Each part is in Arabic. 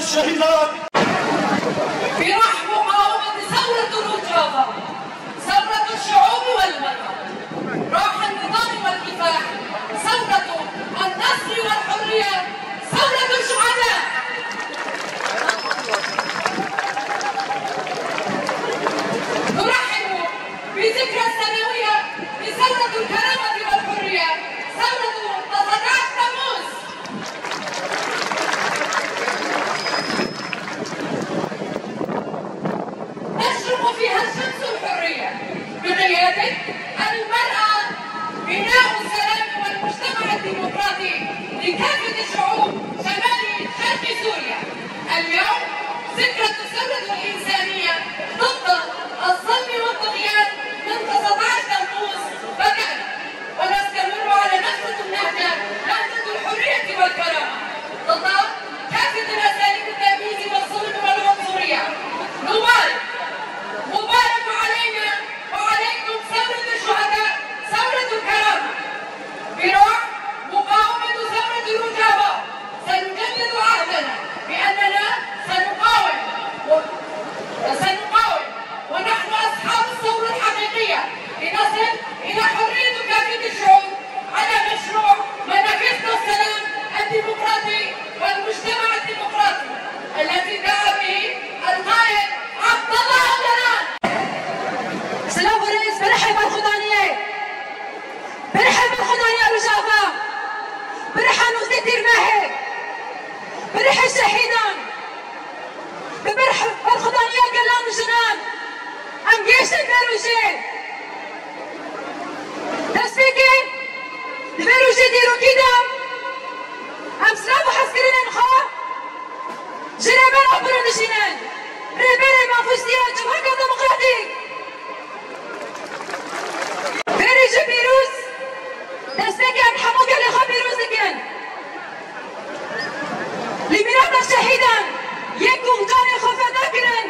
الشهيدان في رحم مقاومة ثورة الرجابة، ثورة الشعوب والوطن، روح النضال والكفاح، ثورة النصر والحرية، ثورة الشهداء. نرحب بذكرى السنوية لثورة الكرامة والحرية، ثورة 19 تموز. تشرق فيها الشمس الحرية بقيادة المرأة، بناء السلام والمجتمع الديمقراطي لكافة الشعوب شمال شرق سوريا. اليوم ذكرى الثورة الإنسانية ضد الظلم والطغيان من 19 تموز بدأت، ونستمر على نفس النهجة، نهجة الحرية والكرامة ضد كافة الأساليب التمييز والظلم والعنصرية. مبارك علينا وعليكم ثورة الشهداء، ثورة الكرامة. بروح مقاومة ثورة الرجابة سنجدد عهدنا بأننا سنقاوم ونحن أصحاب الثورة الحقيقية لنصل إلى حرية كافة الشعوب على مشروع منافذ السلام الديمقراطي والمجتمع الديمقراطي الذي دعا به القائد عبد الله أوغلان. سلام ورئيس برحب بالخضانية، برحب بالخضانية رجابة، برحب نوزيتير ماهر، برحب الشهيدان، برحب بالخضانية قلان جنان، أم جيش البيروجي. تسفيكي البيروجي ديرو كده، أم سلام وحسكرين انخا، جنابان عبرون جنان، ريبيري مانفوستيا جمهورية ديمقراطية. بيروجي بيروز، تسفيكي أم حموك اللي خا بيروز كان. لمنابنا الشهيدان، يكون جاني خفا ذاكرن،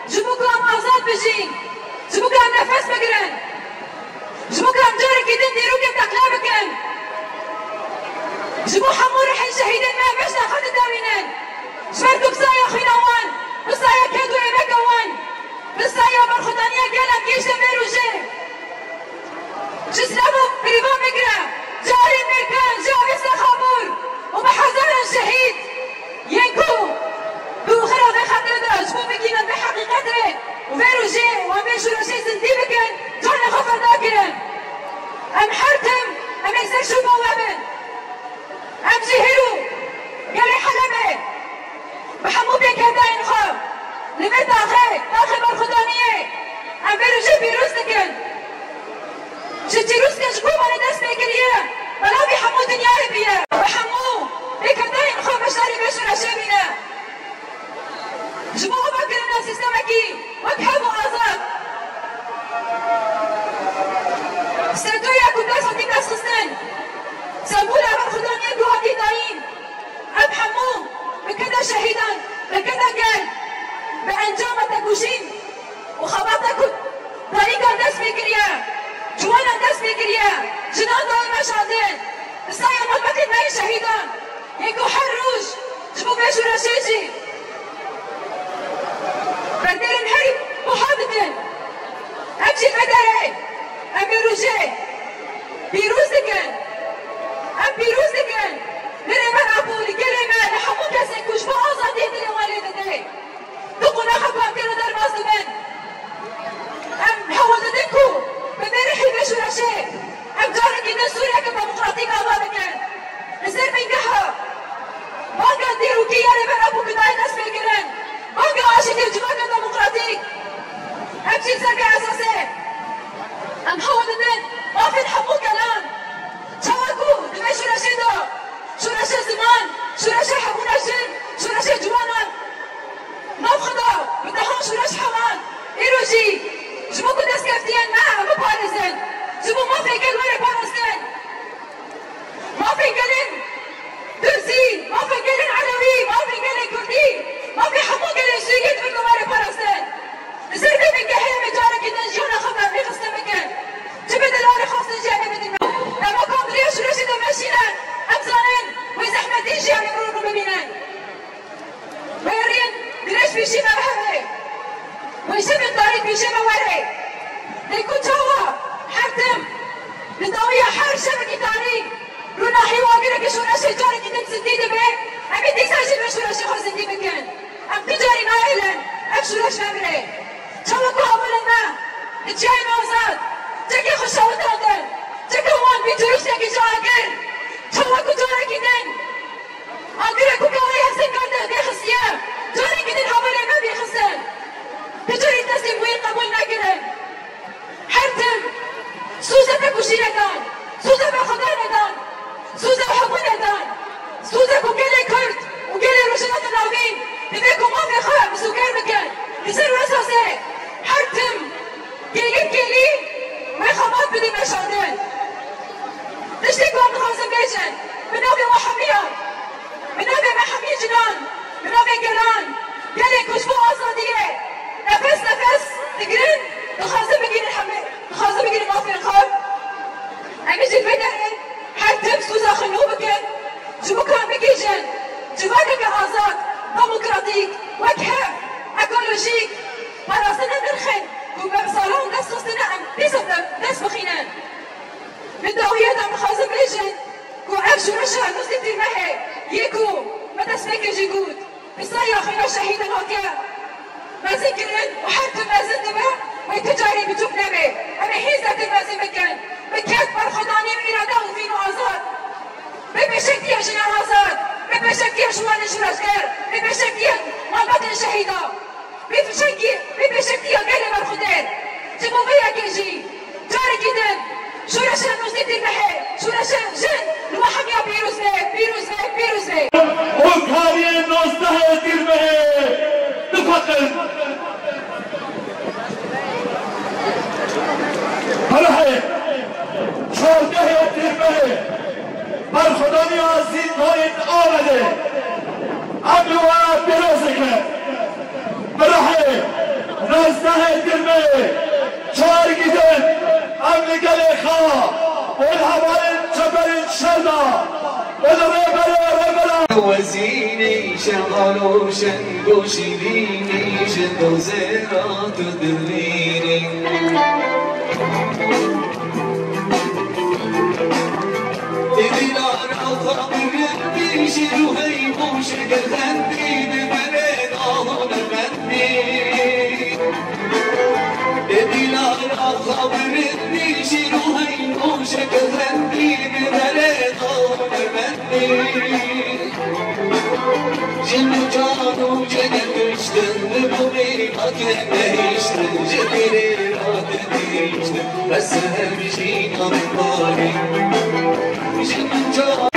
جبوكو أم آزاد بجين، جبوكو أم نفس بقرن، جبوكو أم جارك يدين ديروك بتقلابكن، جبو حمور حي شهيدين ما باش ناخد الدامينين، شمرتو بصايا خينوان، بصايا كادو إمكوان، بصايا بالخدانية قلم جيش بيروجي. جسلمو قريبا مقرا، جاري ميكان، جاري سخابور، ومحزان الشهيد، ينكو بوخرا بخاطر درا جبو بكينا بحقيقته، وبيروجي واميشو رشي سنتي بكن، جانا خفر ذاكرن. أم حرتم، أم يسرشو بوابن، أم جهلو، قالي حلبه، بحمو بيك هداين خام، لبيت داخل بالخدانية، أم بيروجي بيروز لكن. جتي روسكا جبو مالي داس بيكريا، بلا بيحمو دنياي بيا، بحمو بيك هداين خام بشاري بيشو رشابينا. جبوه بكر الناس السمكي وكهبوا آزاد. سردويا كناس ودي ناس خسنان. سامبولا بالخدانية دوها كيداين. أب حمو بكذا شهيدان بكذا قال بأنجام تكوشين وخبطك طريقة الناس بكريا جوانا الناس بكريا جنان دائما شادين الصايا مالبكي ماي شهيدان يكو حروج جبو بيشو رشيجي بردين هرب وحاضتين أمشي مدري أم بيروجي بيروزكن أم بيروزكن لرمان عبولي كلمة لحمود لسنكوش فأوزا ديت لوالدتين تقونا خبام كنا در مازدمن أم حوضتكو بمرحي بيشو رشي أم جارك إن سوريا كديمقراطية أمامكن نسير من قحرة بانقا ديرو كي ياري من أبو كداي ناس بيكرن بانقا عاشق الجماعة ديمقراطية أمشي سرقة أساسي أم حوضتين ما في نحبو كلام شواكو دمي شو رشي دو شو رشي زمان شو رشي حبونا جن شو رشي جوانا نفخدا بدها شورش حمان ایروژی جبو که دست کفتیان نه اما پارزن جبو ما فکر وره پارستن ما فکرین درزی ما فکرین عربی ما فکرین کردی ما في حمو قال شيء في النوار فلسطين زرت من كهيم جارك تنجينا خبر في قصة مكان جبت الأرض خاصة جاني بدنا لما كان ليش رشد ماشينا أبزانين وزحمة تيجي على مرور بمينان ويرين ليش في شيء ما بحبه ويشم الطريق في شيء ما وري ليكون جوا حرتم لطوية حر شبكة طريق رونا حيواقرك شو رشد جارك تنسديد به أبي تيساجي بشورة شيخ زندي مكان أم تجاري نايلن أبشورة شامري شوكو أولنا تجاي نوزاد تكي خشاوة دادن تكي وان بيتوروش تكي جاكر شوكو جارة كدن أقرأكو كوي حسن كارده بيخسيا جارة كدن أولي ما بيخسن تجاري تسلم وين قبول ناكرن حرتم سوزة تكوشي ندان سوزة بخدا ندان سوزة بحبو ندان سوزة وقالي كرد وقالي رجلات العظيم لذيكم ما في خرب سكر مكان يصيروا أساسي حرتم كيلي ما يخمط بدي ما شاردين تشتكوا من خمسة بيجن من أبي وحمية من أبي محمي جنان من أبي قران قالي كشفوا أصادية نفس تقرين تخاصة بقين الحمي تخاصة بقين ما في الخرب أمي جد بدأي حرتم سوزة خنو بكن جبو كان بكيجن جباكك آزاد ديمقراطيك وكهف اكولوجيك مراسنا نرخن كوبا بصالون دس خصنا دس بخينان بالدوية دم خازم بيجن كو أبشو رشا نسيت المحي يكو ما تسميك جيقود بصايا خينا شهيد الهوكا ما ذكرن وحتى ما زندبه ويتجاري بجوب نبي أنا حيزة المازي مكان برخضاني وإرادة وفينو آزاد ببشكتي يا جنا آزاد ببشكتي يا شوان شرشكر ببشكتي يا مالبات شهيدة ببشكتي يا قلب برخدان جبو بيا كيجي جاري كدن شو رشان نسيت المحي شو رشان جن الواحد يا بيروز بي وكاري نوستها ترمه تفقد هلحي شورده ترمه برخدانی آزید نایت آمده عمل و بروزکه هلحي نوستها ترمه چار گیدن عمل گله خواه والهوال جبل شدا وزيني شغلوا شنقو شيريني شدو زيرات تدريني إذن أخبر ربي شنو هيبو شقل هندي بمرين أهون مندي إذن أخبر ربي شنو هيبو شقل هندي بمرين أهون جن جانو جنت اشتن بومي أكنه اشتن جبري راتني اشتن بس هم جينا من بالي جن جانو